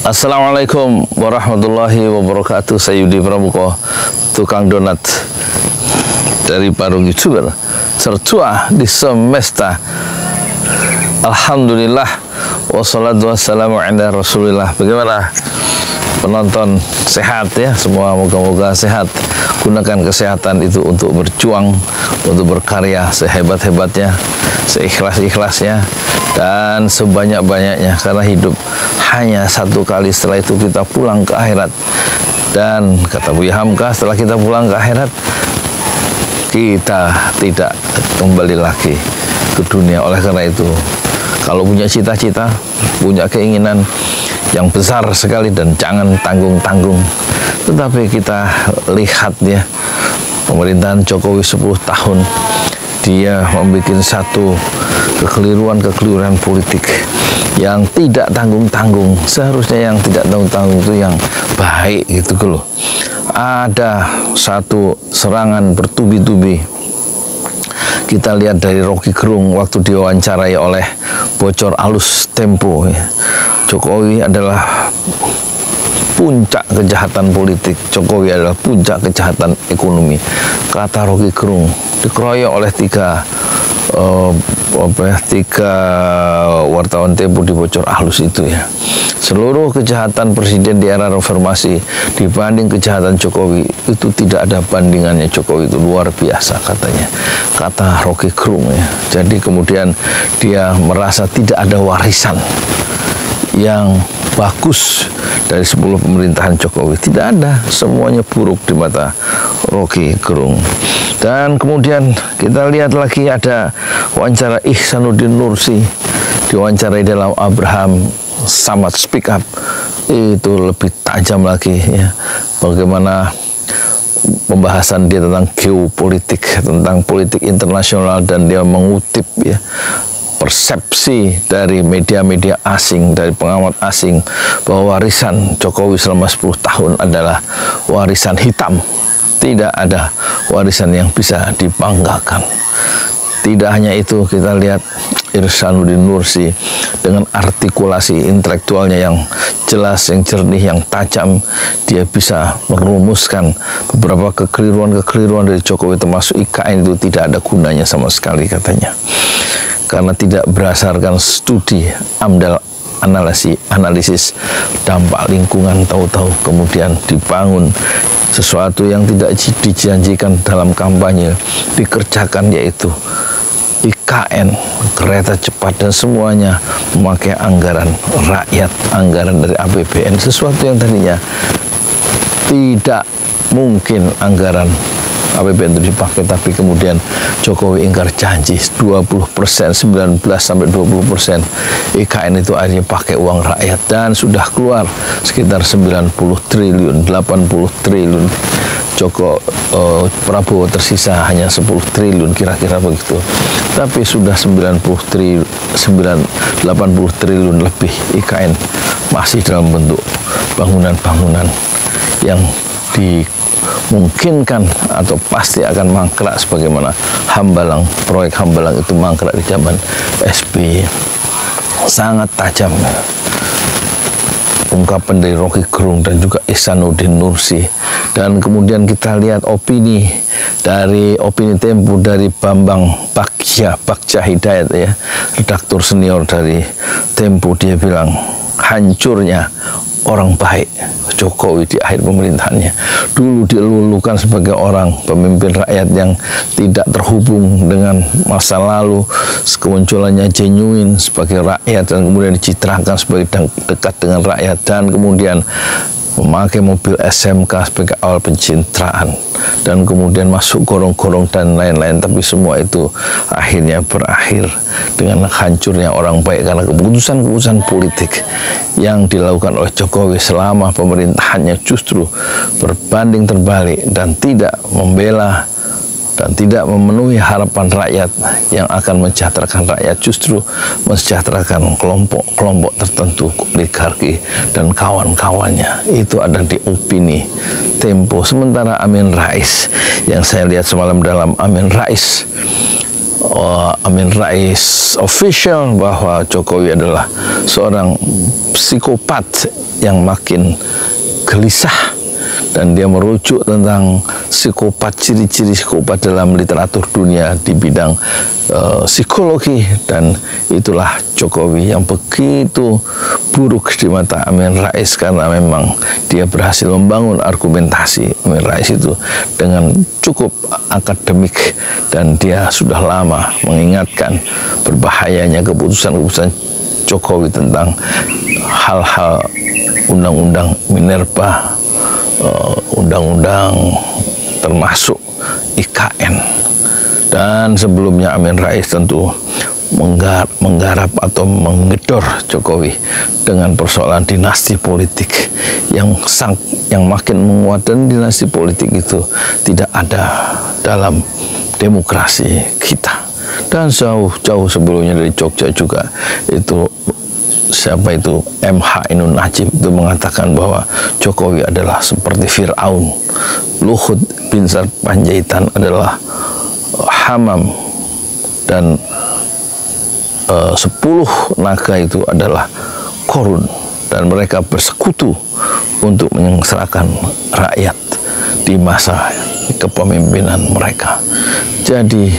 Assalamualaikum warahmatullahi wabarakatuh. Saya Yudi Pramuko, tukang donat dari Parung YouTuber tertua di semesta. Alhamdulillah, wassalatu wassalamu ala rasulillah. Bagaimana penonton, sehat ya? Semua moga-moga sehat. Gunakan kesehatan itu untuk berjuang, untuk berkarya sehebat-hebatnya, seikhlas-ikhlasnya, dan sebanyak-banyaknya, karena hidup hanya satu kali. Setelah itu kita pulang ke akhirat, dan kata Buya Hamka, setelah kita pulang ke akhirat, kita tidak kembali lagi ke dunia. Oleh karena itu, kalau punya cita-cita, punya keinginan yang besar sekali, dan jangan tanggung-tanggung. Tetapi kita lihat ya, pemerintahan Jokowi 10 tahun, dia membuat satu kekeliruan politik yang tidak tanggung-tanggung. Seharusnya yang tidak tanggung-tanggung itu yang baik gitu loh. Ada satu serangan bertubi-tubi. Kita lihat dari Rocky Gerung waktu diwawancarai oleh bocor alus Tempo ya. Jokowi adalah puncak kejahatan politik, Jokowi adalah puncak kejahatan ekonomi, kata Rocky Gerung. Dikeroyok oleh tiga wartawan Tempo dibocor halus itu ya. Seluruh kejahatan presiden di era reformasi dibanding kejahatan Jokowi itu tidak ada bandingannya. Jokowi itu luar biasa katanya, kata Rocky Gerung ya. Jadi kemudian dia merasa tidak ada warisan yang bagus dari 10 pemerintahan Jokowi. Tidak ada, semuanya buruk di mata Rocky Gerung. Dan kemudian kita lihat lagi ada wawancara Ihsanuddin Nursi, diwawancarai dalam Abraham Samad Speak Up. Itu lebih tajam lagi ya, bagaimana pembahasan dia tentang geopolitik, tentang politik internasional, dan dia mengutip ya persepsi dari media-media asing, dari pengamat asing, bahwa warisan Jokowi selama 10 tahun adalah warisan hitam. Tidak ada warisan yang bisa dibanggakan. Tidak hanya itu, kita lihat Ihsanuddin Nursi dengan artikulasi intelektualnya yang jelas, yang jernih, yang tajam. Dia bisa merumuskan beberapa kekeliruan dari Jokowi, termasuk IKN itu tidak ada gunanya sama sekali katanya, karena tidak berdasarkan studi AMDAL, analisis dampak lingkungan. Tahu-tahu kemudian dibangun sesuatu yang tidak dijanjikan dalam kampanye dikerjakan, yaitu IKN, kereta cepat, dan semuanya memakai anggaran rakyat, anggaran dari APBN, sesuatu yang tadinya tidak mungkin anggaran APBN itu dipakai. Tapi kemudian Jokowi ingkar janji 20%, 19-20% IKN itu akhirnya pakai uang rakyat, dan sudah keluar sekitar 90 triliun, 80 triliun. Prabowo tersisa hanya 10 triliun kira-kira begitu. Tapi sudah 80 triliun lebih IKN masih dalam bentuk bangunan-bangunan yang dimungkinkan atau pasti akan mangkrak, sebagaimana Hambalang, proyek Hambalang itu mangkrak di zaman SBY. Sangat tajam ungkapan dari Rocky Gerung dan juga Ihsanuddin Nursi. Dan kemudian kita lihat opini Tempo dari Bambang Bagja Hidayat ya, redaktur senior dari Tempo. Dia bilang hancurnya orang baik Jokowi di akhir pemerintahannya. Dulu dilulukan sebagai orang pemimpin rakyat yang tidak terhubung dengan masa lalu, kemunculannya genuine sebagai rakyat, dan kemudian dicitrakan sebagai dekat dengan rakyat, dan kemudian memakai mobil SMK sebagai awal pencitraan, dan kemudian masuk gorong-gorong dan lain-lain. Tapi semua itu akhirnya berakhir dengan hancurnya orang baik, karena keputusan-keputusan politik yang dilakukan oleh Jokowi selama pemerintahannya justru berbanding terbalik, dan tidak membela dan tidak memenuhi harapan rakyat yang akan mensejahterakan rakyat, justru mensejahterakan kelompok tertentu, oligarki dan kawan-kawannya. Itu ada di opini Tempo. Sementara Amin Rais, yang saya lihat semalam dalam Amin Rais, Amin Rais official bahwa Jokowi adalah seorang psikopat yang makin gelisah, dan dia merujuk tentang psikopat, ciri-ciri psikopat dalam literatur dunia di bidang psikologi, dan itulah Jokowi yang begitu buruk di mata Amin Rais karena memang dia berhasil membangun argumentasi Amin Rais itu dengan cukup akademik, dan dia sudah lama mengingatkan berbahayanya keputusan-keputusan Jokowi tentang hal-hal undang-undang Minerba, undang-undang termasuk IKN. Dan sebelumnya Amin Rais tentu menggarap atau menggedor Jokowi dengan persoalan dinasti politik yang makin menguat, dan dinasti politik itu tidak ada dalam demokrasi kita. Dan jauh sebelumnya dari Jogja juga itu, siapa itu, MH Ainun Najib itu mengatakan bahwa Jokowi adalah seperti Fir'aun, Luhut bin Sarpanjaitan adalah Hamam, dan 10 naga itu adalah Korun, dan mereka bersekutu untuk menyengsarakan rakyat di masa kepemimpinan mereka. Jadi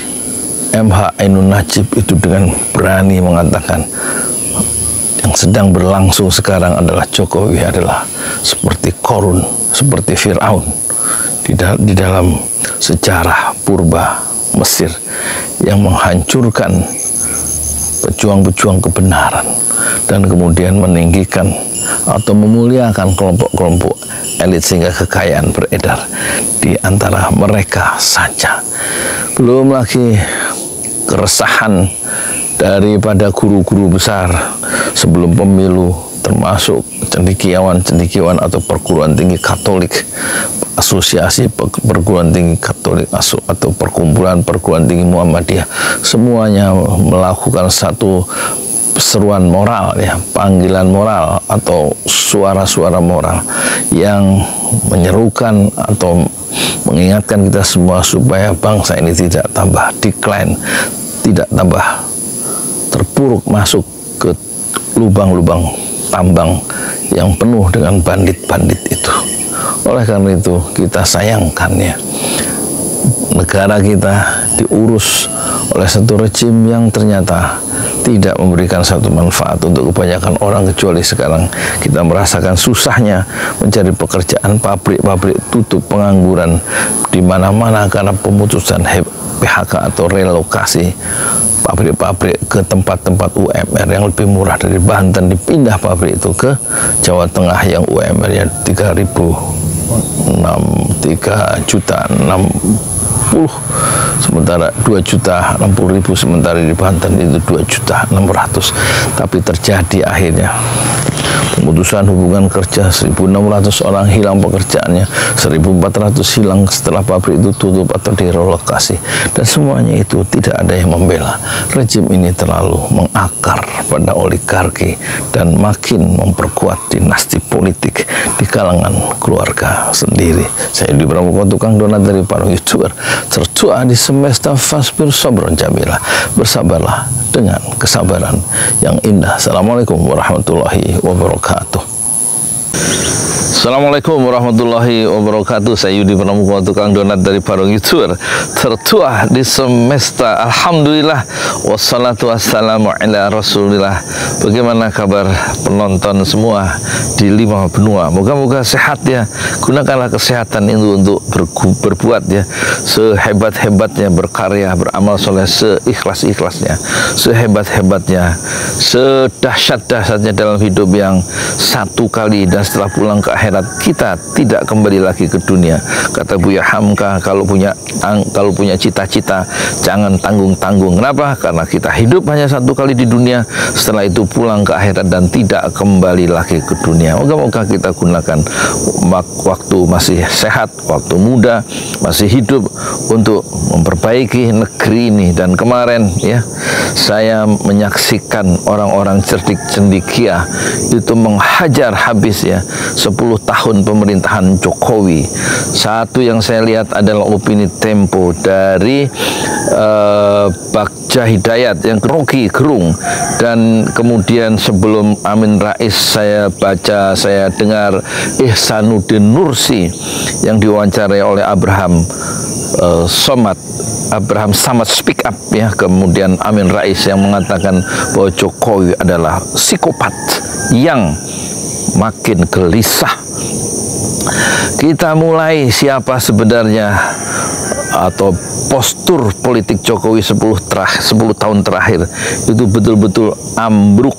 MH Ainun Najib itu dengan berani mengatakan yang sedang berlangsung sekarang adalah Jokowi adalah seperti Korun, seperti Fir'aun di dalam sejarah purba Mesir yang menghancurkan pejuang-pejuang kebenaran dan kemudian meninggikan atau memuliakan kelompok-kelompok elit sehingga kekayaan beredar di antara mereka saja. Belum lagi keresahan daripada guru-guru besar sebelum pemilu, termasuk cendekiawan atau perguruan tinggi Katolik, asosiasi perguruan tinggi Katolik atau perkumpulan perguruan tinggi Muhammadiyah, semuanya melakukan satu seruan moral, ya, panggilan moral atau suara-suara moral yang menyerukan atau mengingatkan kita semua supaya bangsa ini tidak tambah decline, tidak tambah terpuruk masuk ke lubang-lubang tambang yang penuh dengan bandit-bandit itu. Oleh karena itu kita sayangkan, ya, negara kita diurus oleh satu rejim yang ternyata tidak memberikan satu manfaat untuk kebanyakan orang, kecuali sekarang kita merasakan susahnya mencari pekerjaan, pabrik-pabrik tutup, pengangguran di mana-mana karena pemutusan PHK atau relokasi pabrik-pabrik ke tempat-tempat UMR yang lebih murah dari Banten, dipindah pabrik itu ke Jawa Tengah yang UMR-nya 3.060.000, sementara 2.060.000, sementara di Banten itu 2.600.000. Tapi terjadi akhirnya pemutusan hubungan kerja, 1.600 orang hilang pekerjaannya, 1.400 hilang setelah pabrik itu tutup atau direlokasi, dan semuanya itu tidak ada yang membela. Rejim ini terlalu mengakar pada oligarki dan makin memperkuat dinasti politik di kalangan keluarga sendiri. Saya Yudi Pramuka, tukang donat dari para YouTuber. Tertua di semesta fasbir sabron jamila. Bersabarlah dengan kesabaran yang indah. Assalamualaikum warahmatullahi wabarakatuh. Assalamualaikum warahmatullahi wabarakatuh. Saya Yudi Pramuka, tukang donat dari Parung YouTuber. Tertua di semesta, alhamdulillah, wassalatu wassalamu ala rasulillah. Bagaimana kabar penonton semua di 5 benua? Moga-moga sehat, ya. Gunakanlah kesehatan itu untuk berbuat, ya, sehebat-hebatnya, berkarya, beramal soleh, seikhlas-ikhlasnya, sehebat-hebatnya, sedahsyat-dahsyatnya dalam hidup yang satu kali, dan setelah pulang ke akhirat kita tidak kembali lagi ke dunia. Kata Buya Hamka, kalau punya cita-cita jangan tanggung-tanggung. Kenapa? Karena kita hidup hanya satu kali di dunia, setelah itu pulang ke akhirat dan tidak kembali lagi ke dunia. Moga-moga kita gunakan waktu masih sehat, waktu muda, masih hidup untuk memperbaiki negeri ini. Dan kemarin, ya, saya menyaksikan orang-orang cerdik cendekia itu menghajar habis, ya, 10 tahun pemerintahan Jokowi. Satu yang saya lihat adalah opini Tempo dari Bagja Hidayat yang Rocky Gerung, dan kemudian sebelum Amin Rais saya baca, saya dengar Ihsanuddin Nursi yang diwawancarai oleh Abraham Samad Speak Up ya, kemudian Amin Rais yang mengatakan bahwa Jokowi adalah psikopat yang makin gelisah. Kita mulai siapa sebenarnya atau postur politik Jokowi 10 tahun terakhir itu betul-betul ambruk,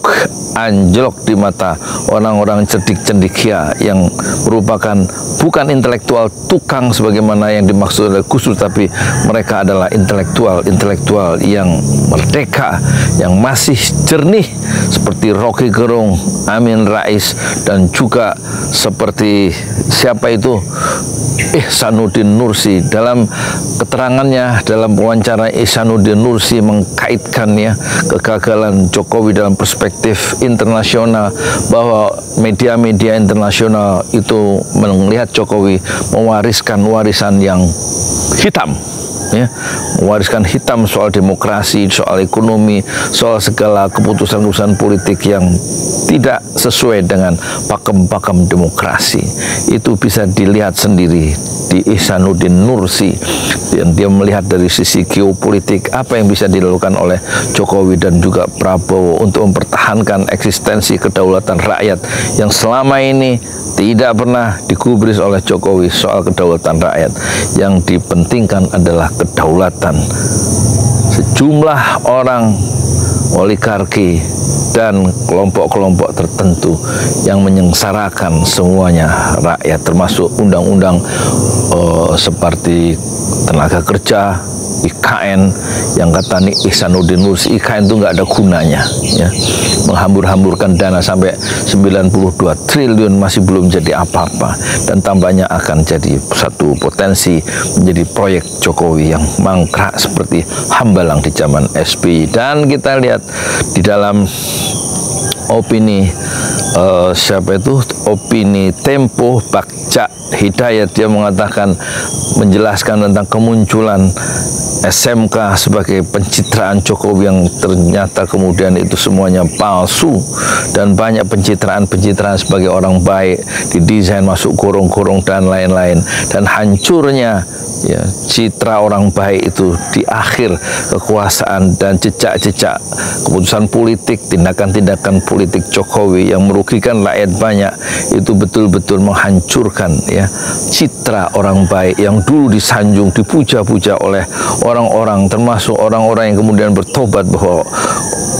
anjlok di mata orang-orang cerdik-cendikia yang merupakan bukan intelektual tukang sebagaimana yang dimaksud oleh Gus Dur, tapi mereka adalah intelektual yang merdeka, yang masih jernih seperti Rocky Gerung, Amin Rais, dan juga seperti siapa itu Ihsanuddin Nursi. Dalam keterangannya dalam wawancara, Ihsanuddin Nursi mengkaitkannya kegagalan Jokowi dalam perspektif internasional, bahwa media-media internasional itu melihat Jokowi mewariskan warisan yang hitam, ya, mewariskan hitam soal demokrasi, soal ekonomi, soal segala keputusan-keputusan politik yang tidak sesuai dengan pakem-pakem demokrasi. Itu bisa dilihat sendiri di Ihsanuddin Nursi, dan dia melihat dari sisi geopolitik apa yang bisa dilakukan oleh Jokowi dan juga Prabowo untuk mempertahankan eksistensi kedaulatan rakyat yang selama ini tidak pernah digubris oleh Jokowi. Soal kedaulatan rakyat yang dipentingkan adalah kedaulatan sejumlah orang, oligarki dan kelompok-kelompok tertentu yang menyengsarakan semuanya rakyat, termasuk undang-undang seperti tenaga kerja, IKN, yang kata Ihsanuddin Nursi, IKN itu nggak ada gunanya, ya. Menghambur-hamburkan dana sampai 92 triliun masih belum jadi apa-apa, dan tampaknya akan jadi satu potensi menjadi proyek Jokowi yang mangkrak seperti hambalang di zaman SBY. Dan kita lihat di dalam opini opini Tempo, Bagja Hidayat, dia mengatakan, menjelaskan tentang kemunculan SMK sebagai pencitraan Jokowi yang ternyata kemudian itu semuanya palsu, dan banyak pencitraan-pencitraan sebagai orang baik didesain masuk gorong-gorong dan lain-lain, dan hancurnya ya citra orang baik itu di akhir kekuasaan, dan jejak-jejak keputusan politik, tindakan-tindakan politik Jokowi yang merugikan rakyat banyak itu betul-betul menghancurkan ya citra orang baik yang dulu disanjung, dipuja-puja oleh orang-orang, termasuk orang-orang yang kemudian bertobat bahwa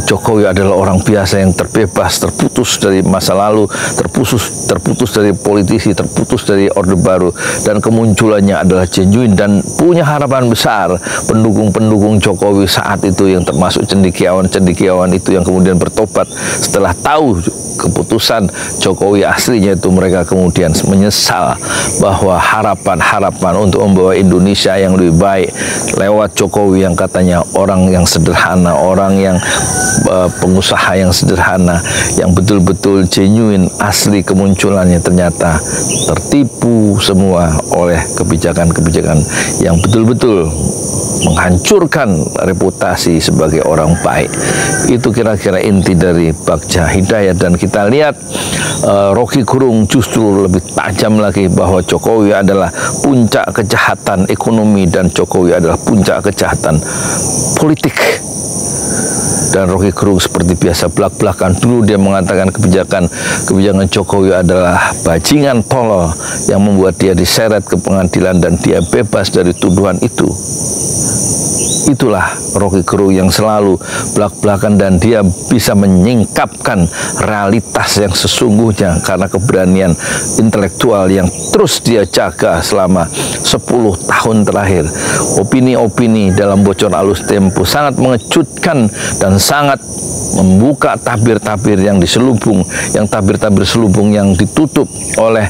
Jokowi adalah orang biasa yang terbebas, terputus dari masa lalu, terputus dari politisi, terputus dari Orde Baru, dan kemunculannya adalah genuine dan punya harapan besar. Pendukung-pendukung Jokowi saat itu yang termasuk cendekiawan-cendekiawan itu yang kemudian bertobat setelah tahu keputusan Jokowi aslinya itu, mereka kemudian menyesal bahwa harapan-harapan untuk membawa Indonesia yang lebih baik lewat Jokowi yang katanya orang yang sederhana, orang yang pengusaha yang sederhana, yang betul-betul genuine, asli kemunculannya, ternyata tertipu semua oleh kebijakan-kebijakan yang betul-betul menghancurkan reputasi sebagai orang baik. Itu kira-kira inti dari Bagja Hidayat. Dan kita lihat Rocky Gerung justru lebih tajam lagi bahwa Jokowi adalah puncak kejahatan ekonomi dan Jokowi adalah puncak kejahatan politik. Dan Rocky Gerung seperti biasa belak-belakan. Dulu dia mengatakan kebijakan Jokowi adalah bajingan tolol yang membuat dia diseret ke pengadilan dan dia bebas dari tuduhan itu. Itulah Rocky Gerung yang selalu belak-belakan, dan dia bisa menyingkapkan realitas yang sesungguhnya karena keberanian intelektual yang terus dia jaga selama 10 tahun terakhir. Opini-opini dalam Bocor Alus Tempo sangat mengejutkan dan sangat membuka tabir-tabir yang diselubung, yang tabir-tabir selubung yang ditutup oleh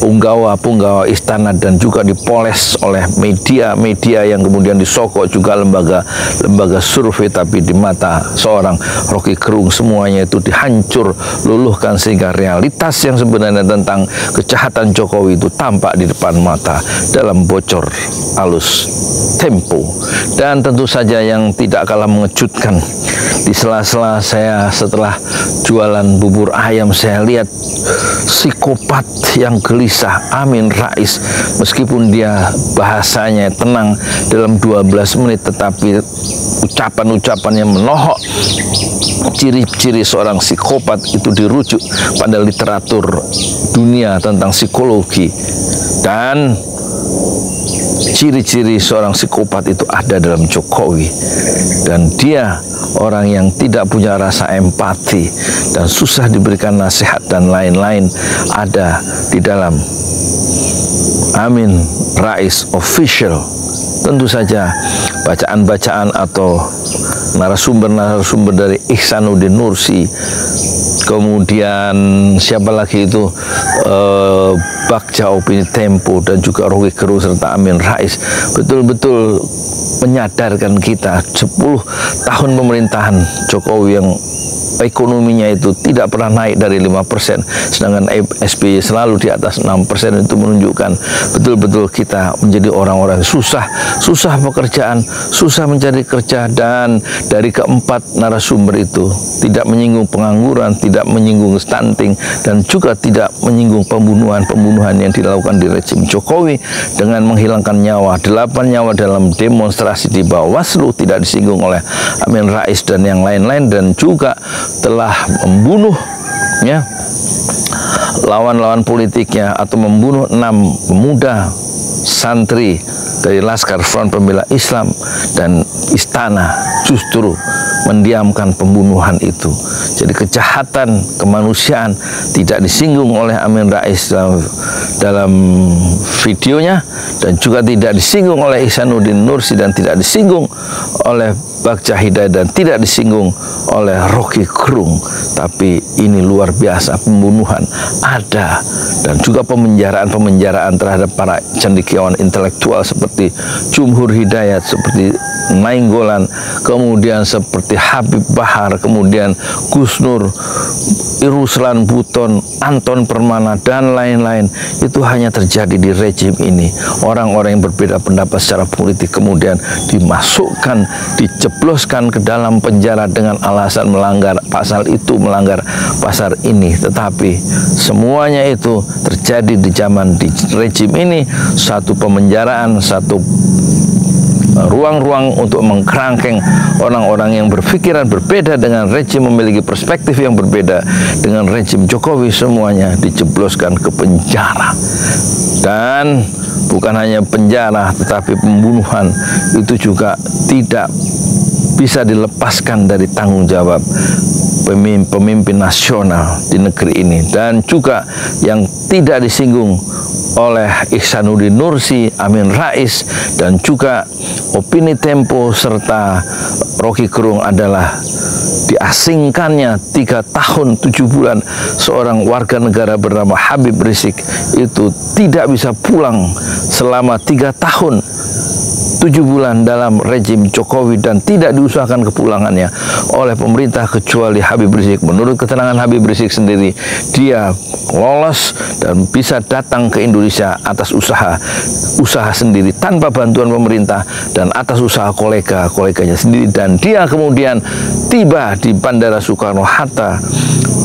punggawa-punggawa istana dan juga dipoles oleh media-media yang kemudian disokok juga lembaga survei, tapi di mata seorang Rocky Gerung semuanya itu dihancur luluhkan, sehingga realitas yang sebenarnya tentang kejahatan Jokowi itu tampak di depan mata dalam bocor halus Tempo. Dan tentu saja yang tidak kalah mengejutkan, di sela-sela saya setelah jualan bubur ayam, saya lihat psikopat yang gelisah Amin Rais, meskipun dia bahasanya tenang dalam 12 menit, tetapi ucapan-ucapan yang menohok ciri-ciri seorang psikopat itu dirujuk pada literatur dunia tentang psikologi, dan ciri-ciri seorang psikopat itu ada dalam Jokowi. Dan dia orang yang tidak punya rasa empati dan susah diberikan nasihat dan lain-lain ada di dalam Amin Rais Official. Tentu saja bacaan-bacaan atau narasumber-narasumber dari Ihsanuddin Nursi, kemudian siapa lagi itu, Bagja Opini Tempo, dan juga Rocky Gerung serta Amin Rais betul-betul menyadarkan kita 10 tahun pemerintahan Jokowi yang ekonominya itu tidak pernah naik dari 5%, sedangkan SBY selalu di atas 6%. Itu menunjukkan betul-betul kita menjadi orang-orang susah pekerjaan, susah mencari kerja. Dan dari keempat narasumber itu tidak menyinggung pengangguran, tidak menyinggung stunting, dan juga tidak menyinggung pembunuhan yang dilakukan di rezim Jokowi dengan menghilangkan nyawa, 8 nyawa dalam demonstrasi di Bawaslu tidak disinggung oleh Amin Rais dan yang lain-lain, dan juga telah membunuh lawan-lawan politiknya atau membunuh 6 pemuda santri dari Laskar Front Pembela Islam, dan istana justru mendiamkan pembunuhan itu. Jadi kejahatan kemanusiaan tidak disinggung oleh Amin Rais dalam videonya, dan juga tidak disinggung oleh Ihsanuddin Nursi, dan tidak disinggung oleh Bagja Hidayat, dan tidak disinggung oleh Rocky Gerung. Tapi ini luar biasa, pembunuhan ada, dan juga pemenjaraan terhadap para cendekiawan intelektual seperti Jumhur Hidayat, seperti Nainggolan, kemudian seperti Habib Bahar, kemudian Gus Nur, Ruslan Buton, Anton Permana, dan lain-lain. Itu hanya terjadi di rezim ini. Orang-orang yang berbeda pendapat secara politik kemudian dimasukkan, dijebloskan ke dalam penjara dengan alasan melanggar pasal itu, melanggar pasal ini. Tetapi semuanya itu terjadi di zaman di rezim ini, satu pemenjaraan, satu ruang-ruang untuk mengkerangkeng orang-orang yang berpikiran berbeda dengan rezim, memiliki perspektif yang berbeda dengan rezim Jokowi. Semuanya dijebloskan ke penjara. Dan bukan hanya penjara, tetapi pembunuhan itu juga tidak bisa dilepaskan dari tanggung jawab pemimpin nasional di negeri ini. Dan juga yang tidak disinggung oleh Ihsanuddin Nursi, Amin Rais, dan juga Opini Tempo serta Rocky Gerung adalah diasingkannya 3 tahun 7 bulan seorang warga negara bernama Habib Rizik. Itu tidak bisa pulang selama 3 tahun 7 bulan dalam rezim Jokowi, dan tidak diusahakan kepulangannya oleh pemerintah kecuali Habib Rizik. Menurut keterangan Habib Rizik sendiri, dia lolos dan bisa datang ke Indonesia atas usaha sendiri tanpa bantuan pemerintah dan atas usaha koleganya sendiri. Dan dia kemudian tiba di Bandara Soekarno-Hatta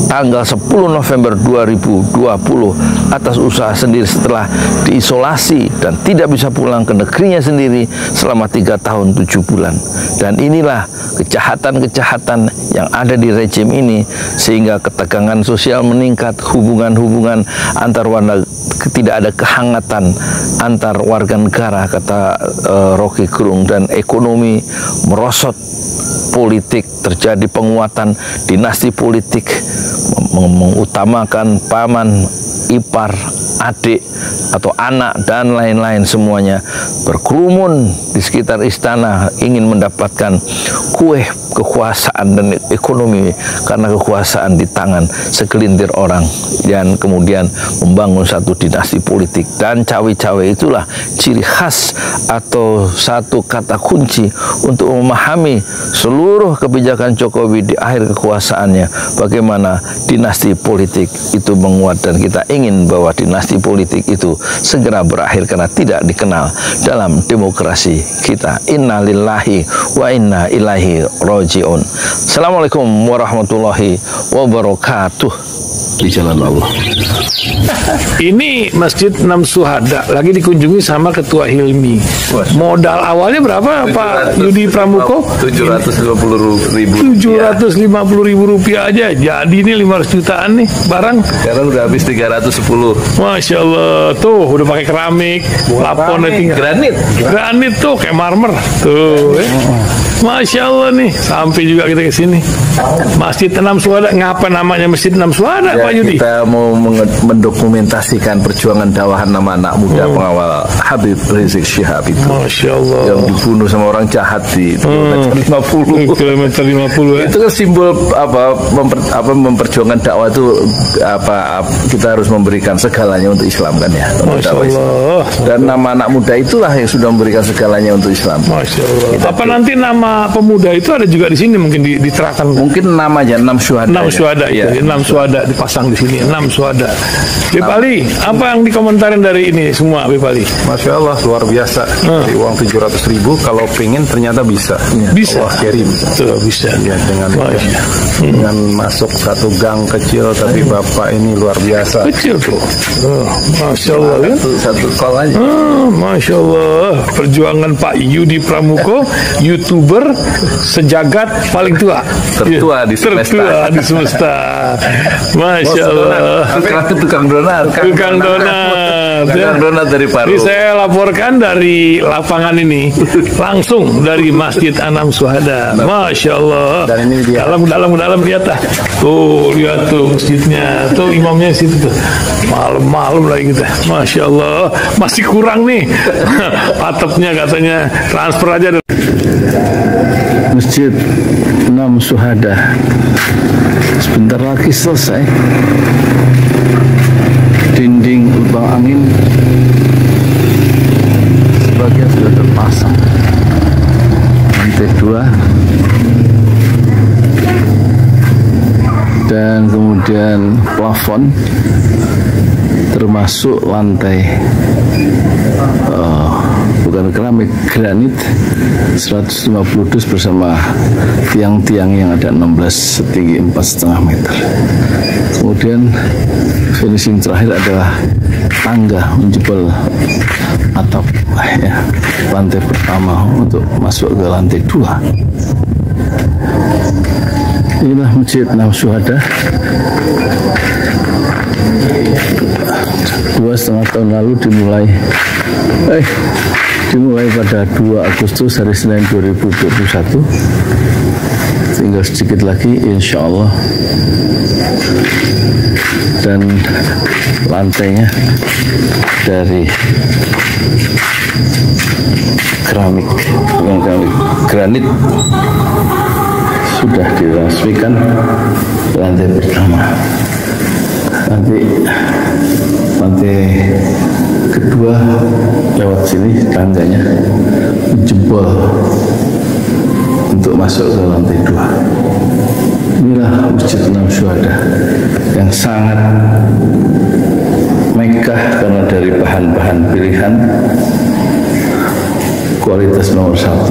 tanggal 10 November 2020 atas usaha sendiri setelah diisolasi dan tidak bisa pulang ke negerinya sendiri selama 3 tahun 7 bulan. Dan inilah kejahatan-kejahatan yang ada di rezim ini, sehingga ketegangan sosial meningkat, hubungan antar warga, tidak ada kehangatan antar warga negara, kata Rocky Gerung, dan ekonomi merosot, politik terjadi penguatan dinasti politik, mengutamakan paman, ipar, adik atau anak dan lain-lain semuanya berkerumun di sekitar istana ingin mendapatkan kue kekuasaan dan ekonomi karena kekuasaan di tangan segelintir orang, dan kemudian membangun satu dinasti politik. Dan cawe-cawe itulah ciri khas atau satu kata kunci untuk memahami seluruh kebijakan Jokowi di akhir kekuasaannya, bagaimana dinasti politik itu menguat, dan kita ingin bahwa dinasti politik itu segera berakhir karena tidak dikenal dalam demokrasi kita. Inna lillahi wa inna ilaihi raji'un. Assalamualaikum warahmatullahi wabarakatuh. Di jalan Allah. Ini Masjid Enam Syuhada lagi dikunjungi sama Ketua Hilmi. Modal awalnya berapa Pak Yudi Pramuko? 750.000. 750.000 rupiah aja. Jadi ini 500 jutaan nih barang. Sekarang udah habis 310. Masya Allah, tuh udah pakai keramik, laponnya tinggal. Granit tuh kayak marmer. Tuh, Masya Allah nih, sampai juga kita ke sini. Masjid Enam Syuhada, ngapa namanya Masjid Enam Syuhada, Pak Yudi? Kita mau mendokumentasikan perjuangan dakwah nama anak muda pengawal Habib Rizik Syihab itu. Masya Allah. Yang dibunuh sama orang jahat di kilometer 50. Kilometer 50 ya. Itu kan simbol memperjuangkan dakwah itu kita harus memberikan segalanya untuk Islam kan ya. Masya Allah. Dan nama anak muda itulah yang sudah memberikan segalanya untuk Islam. Masya Allah. Apa nanti nama pemuda itu ada juga di sini mungkin diterangkan? Mungkin namanya Enam Syuhada. Enam Syuhada ya. Enam Syuhada dipasang di sini. Enam Syuhada. Bip Ali, apa yang dikomentarin dari ini semua, Bip Ali? Masya Allah, luar biasa. Dari uang 700.000 kalau pengen ternyata bisa. Bisa. Allah kirim. Tuh, bisa. Ya, dengan masuk satu gang kecil, tapi Bapak ini luar biasa. Kecil tuh. Masya Allah kan? Satu call aja. Masya Allah. Perjuangan Pak Yudi Pramuko, YouTuber sejagat paling tua. Tertua di semesta. Tertua di semesta. Masya Allah. Tukang donat. Tukang donat. Tukang donat dari Paru. Ini saya laporkan dari lapangan ini, langsung dari Masjid Enam Syuhada. Masya Allah. Dan ini dia. Dalam lihat lah. Tuh, lihat tuh masjidnya. Tuh imamnya situ tuh. Malam-malam lagi kita. Masya Allah. Masih kurang nih. Atapnya katanya transfer aja. Masjid Enam Syuhada sebentar lagi selesai. Dinding lubang angin sebagian sudah terpasang. Lantai 2 dan kemudian plafon termasuk lantai bukan keramik, granit 150 dus bersama tiang-tiang yang ada 16 setinggi 4,5 meter. Kemudian finishing terakhir adalah tangga menjebol atap ya, lantai pertama untuk masuk ke lantai 2. Inilah Masjid Enam Syuhada. 2,5 tahun lalu dimulai pada 2 Agustus hari Senin 2021. Tinggal sedikit lagi insya Allah, dan lantainya dari keramik, bukan keramik, granit sudah diresmikan lantai pertama. Nanti lantai kedua lewat sini tangganya jebol untuk masuk ke lantai 2. Inilah Masjid Enam Syuhada yang sangat megah karena dari bahan-bahan pilihan kualitas nomor 1.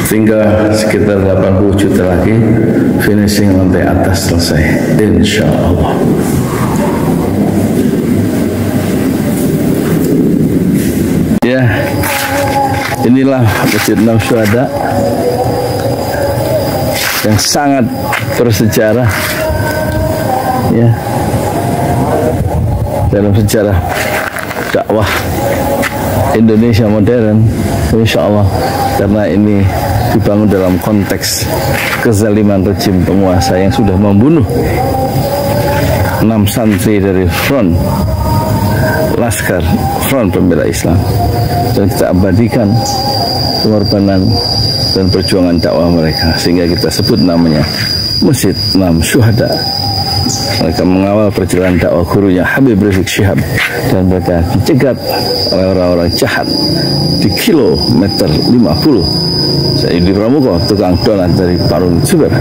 Tinggal sekitar 80 juta lagi finishing lantai atas selesai, insya Allah. Ya, inilah Masjid Enam Syuhada yang sangat bersejarah ya dalam sejarah dakwah Indonesia modern, insya Allah, karena ini dibangun dalam konteks kezaliman rejim penguasa yang sudah membunuh 6 santri dari front pembela Islam, dan kita abadikan pengorbanan dan perjuangan dakwah mereka sehingga kita sebut namanya Masjid 6 Syuhada. Mereka mengawal perjalanan dakwah gurunya Habib Rizik Syihab, dan mereka dicegat oleh orang-orang jahat di kilometer 50. Saya Yudi Pramuko, tukang donat dari Parung Sugar,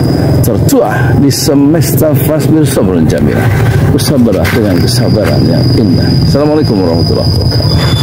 tertua di semesta fasbir sabrun jamila, bersabarlah dengan kesabaran yang indah. Assalamualaikum warahmatullahi wabarakatuh.